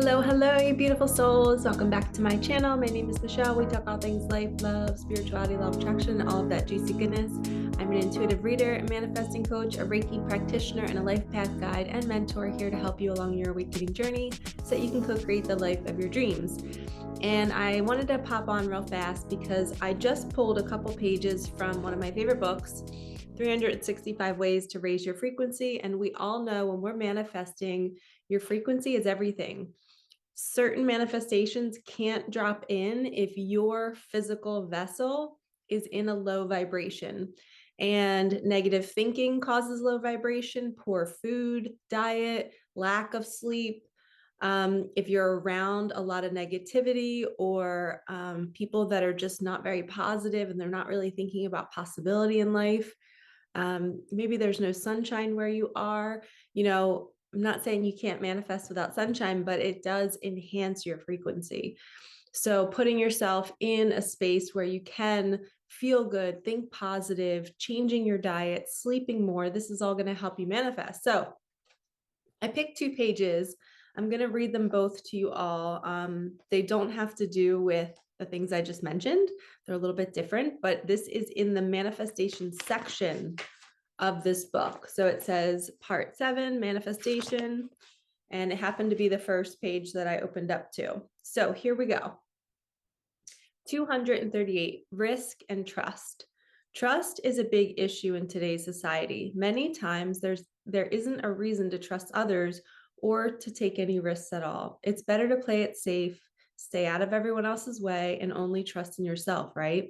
Hello, hello, you beautiful souls. Welcome back to my channel. My name is Michelle. We talk all things life, love, spirituality, law of attraction, all of that juicy goodness. I'm an intuitive reader, a manifesting coach, a Reiki practitioner, and a life path guide and mentor here to help you along your awakening journey so that you can co-create the life of your dreams. And I wanted to pop on real fast because I just pulled a couple pages from one of my favorite books, 365 Ways to Raise Your Frequency. And we all know when we're manifesting, your frequency is everything. Certain manifestations can't drop in if your physical vessel is in a low vibration. And negative thinking causes low vibration, poor food, diet, lack of sleep. If you're around a lot of negativity or people that are just not very positive and they're not really thinking about possibility in life, maybe there's no sunshine where you are, I'm not saying you can't manifest without sunshine, but it does enhance your frequency. So putting yourself in a space where you can feel good, think positive, changing your diet, sleeping more, this is all going to help you manifest. So I picked 2 pages. I'm going to read them both to you all. They don't have to do with the things I just mentioned. They're a little bit different, but this is in the manifestation section of this book. So it says part 7, manifestation, and it happened to be the first page that I opened up to. So here we go. 238, risk and trust. Trust is a big issue in today's society. Many times there isn't a reason to trust others or to take any risks at all. It's better to play it safe, stay out of everyone else's way, and only trust in yourself, right?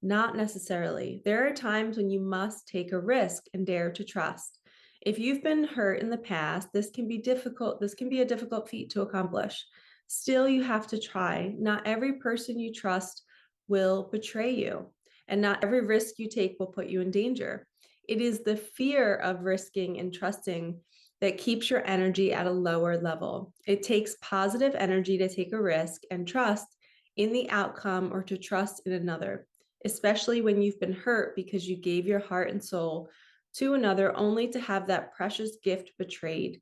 Not necessarily. There are times when you must take a risk and dare to trust. If you've been hurt in the past, this can be difficult. This can be a difficult feat to accomplish. Still, you have to try. Not every person you trust will betray you, and not every risk you take will put you in danger. It is the fear of risking and trusting that keeps your energy at a lower level. It takes positive energy to take a risk and trust in the outcome or to trust in another, especially when you've been hurt because you gave your heart and soul to another only to have that precious gift betrayed.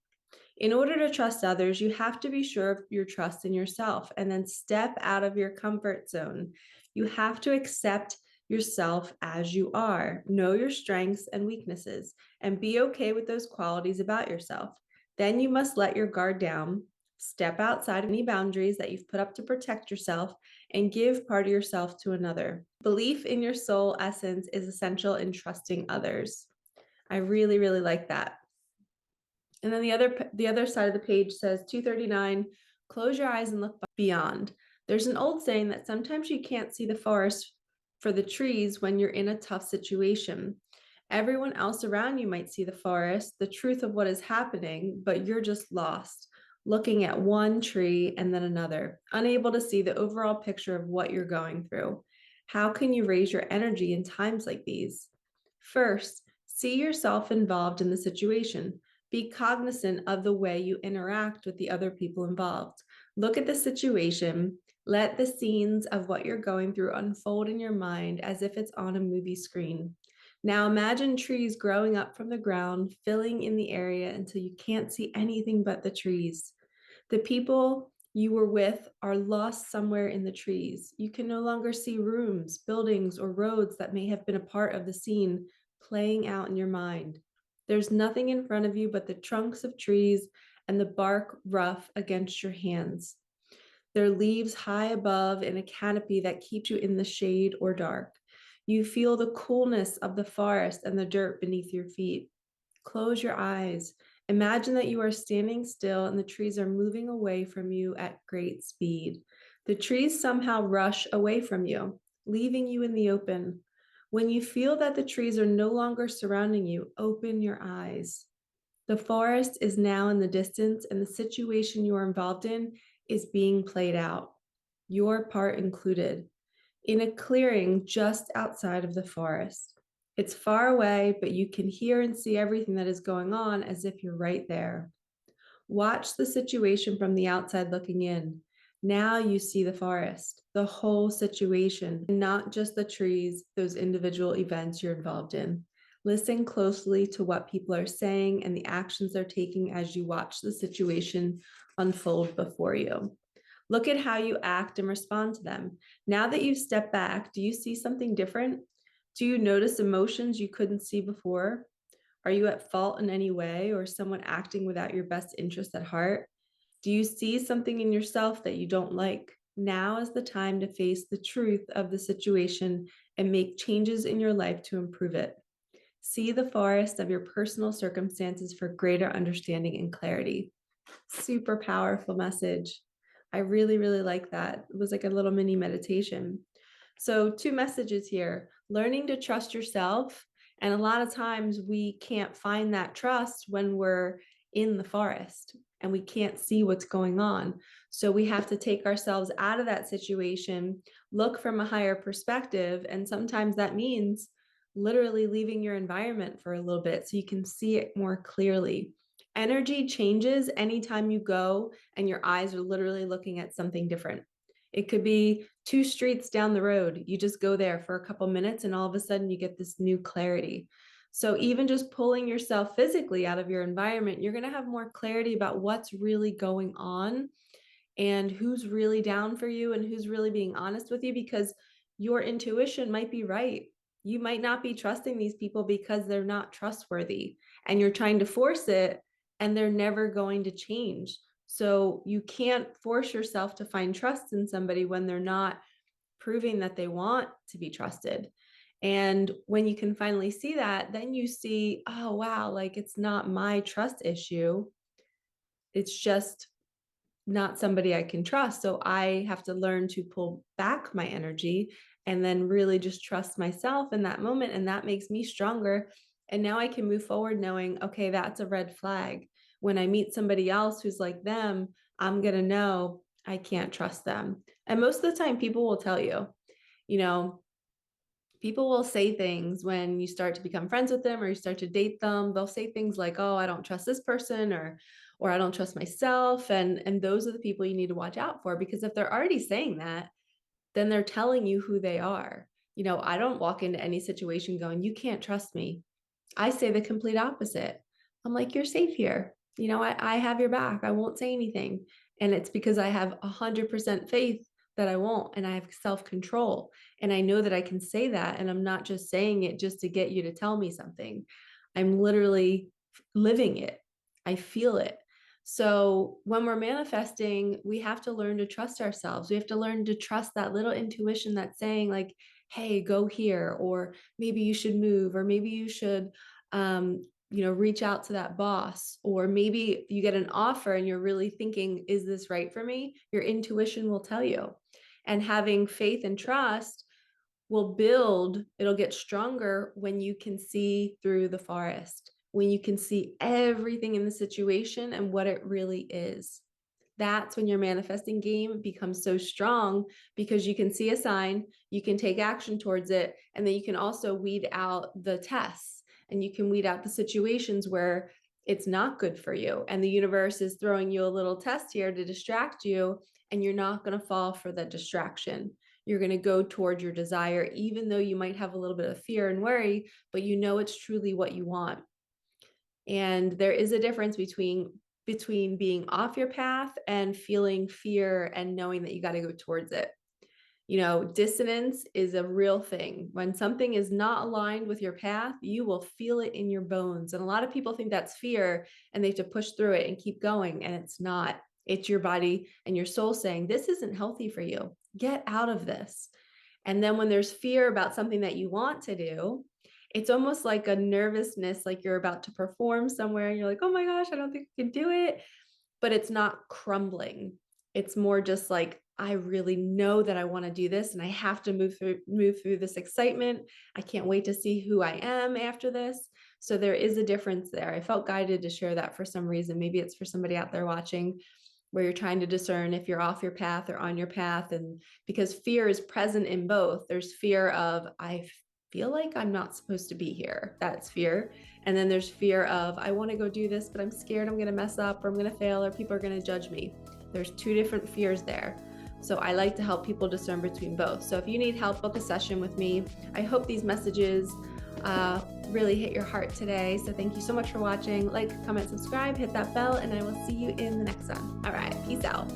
In order to trust others, you have to be sure of your trust in yourself and then step out of your comfort zone. You have to accept yourself as you are, know your strengths and weaknesses, and be okay with those qualities about yourself. Then you must let your guard down, step outside any boundaries that you've put up to protect yourself, and give part of yourself to another. Belief in your soul essence is essential in trusting others. I really, really like that. And then the other side of the page says 239, close your eyes and look beyond. There's an old saying that sometimes you can't see the forest for the trees when you're in a tough situation. Everyone else around you might see the forest, the truth of what is happening, but you're just lost, looking at one tree and then another, unable to see the overall picture of what you're going through. How can you raise your energy in times like these? First, see yourself involved in the situation. Be cognizant of the way you interact with the other people involved. Look at the situation. Let the scenes of what you're going through unfold in your mind as if it's on a movie screen. Now imagine trees growing up from the ground, filling in the area until you can't see anything but the trees. The people you were with are lost somewhere in the trees. You can no longer see rooms, buildings, or roads that may have been a part of the scene playing out in your mind. There's nothing in front of you but the trunks of trees and the bark rough against your hands. Their leaves high above in a canopy that keeps you in the shade or dark. You feel the coolness of the forest and the dirt beneath your feet. Close your eyes. Imagine that you are standing still and the trees are moving away from you at great speed. The trees somehow rush away from you, leaving you in the open. When you feel that the trees are no longer surrounding you, open your eyes. The forest is now in the distance, and the situation you are involved in is being played out, your part included, in a clearing just outside of the forest. It's far away, but you can hear and see everything that is going on as if you're right there. Watch the situation from the outside looking in. Now you see the forest, the whole situation, not just the trees, those individual events you're involved in. Listen closely to what people are saying and the actions they're taking as you watch the situation unfold before you. Look at how you act and respond to them. Now that you've stepped back, do you see something different? Do you notice emotions you couldn't see before? Are you at fault in any way, or someone acting without your best interest at heart? Do you see something in yourself that you don't like? Now is the time to face the truth of the situation and make changes in your life to improve it. See the forest of your personal circumstances for greater understanding and clarity. Super powerful message. I really, really like that. It was like a little mini meditation. So, two messages here: learning to trust yourself. And a lot of times we can't find that trust when we're in the forest and we can't see what's going on. So, we have to take ourselves out of that situation, look from a higher perspective. And sometimes that means literally leaving your environment for a little bit so you can see it more clearly. Energy changes anytime you go and your eyes are literally looking at something different. It could be 2 streets down the road. You just go there for a couple minutes and all of a sudden you get this new clarity. So even just pulling yourself physically out of your environment, you're going to have more clarity about what's really going on and who's really down for you and who's really being honest with you, because your intuition might be right. You might not be trusting these people because they're not trustworthy and you're trying to force it and they're never going to change. So you can't force yourself to find trust in somebody when they're not proving that they want to be trusted. And when you can finally see that, then you see, oh, wow, like it's not my trust issue. It's just not somebody I can trust. So I have to learn to pull back my energy and then really just trust myself in that moment. And that makes me stronger. And now I can move forward knowing, okay, that's a red flag. When I meet somebody else who's like them, I'm going to know I can't trust them. And most of the time, people will tell you, you know, people will say things when you start to become friends with them or you start to date them. They'll say things like, oh, I don't trust this person, or I don't trust myself. And those are the people you need to watch out for, because if they're already saying that, then they're telling you who they are. I don't walk into any situation going, you can't trust me. I say the complete opposite. I'm like, you're safe here. I have your back. I won't say anything. And it's because I have 100% faith that I won't. And I have self-control. And I know that I can say that. And I'm not just saying it just to get you to tell me something. I'm literally living it. I feel it. So when we're manifesting, we have to learn to trust ourselves. We have to learn to trust that little intuition that's saying like, hey, go here, or maybe you should move, or maybe you should, reach out to that boss, or maybe you get an offer and you're really thinking, is this right for me? Your intuition will tell you. And having faith and trust it'll get stronger when you can see through the forest, when you can see everything in the situation and what it really is. That's when your manifesting game becomes so strong, because you can see a sign, you can take action towards it, and then you can also weed out the tests and you can weed out the situations where it's not good for you. And the universe is throwing you a little test here to distract you, and you're not going to fall for the distraction. You're going to go toward your desire, even though you might have a little bit of fear and worry, but you know it's truly what you want. And there is a difference between being off your path and feeling fear and knowing that you got to go towards it. Dissonance is a real thing. When something is not aligned with your path, you will feel it in your bones. And a lot of people think that's fear and they have to push through it and keep going. And it's not. It's your body and your soul saying, this isn't healthy for you. Get out of this. And then when there's fear about something that you want to do, it's almost like a nervousness, like you're about to perform somewhere and you're like, oh my gosh, I don't think I can do it. But it's not crumbling. It's more just like, I really know that I want to do this and I have to move through this excitement. I can't wait to see who I am after this. So there is a difference there. I felt guided to share that for some reason. Maybe it's for somebody out there watching, where you're trying to discern if you're off your path or on your path. And because fear is present in both. There's fear of, I feel like I'm not supposed to be here. That's fear. And then there's fear of, I want to go do this, but I'm scared I'm going to mess up, or I'm going to fail, or people are going to judge me. There's 2 different fears there. So I like to help people discern between both. So if you need help, book a session with me. I hope these messages really hit your heart today. So thank you so much for watching. Like, comment, subscribe, hit that bell, and I will see you in the next one. All right, peace out.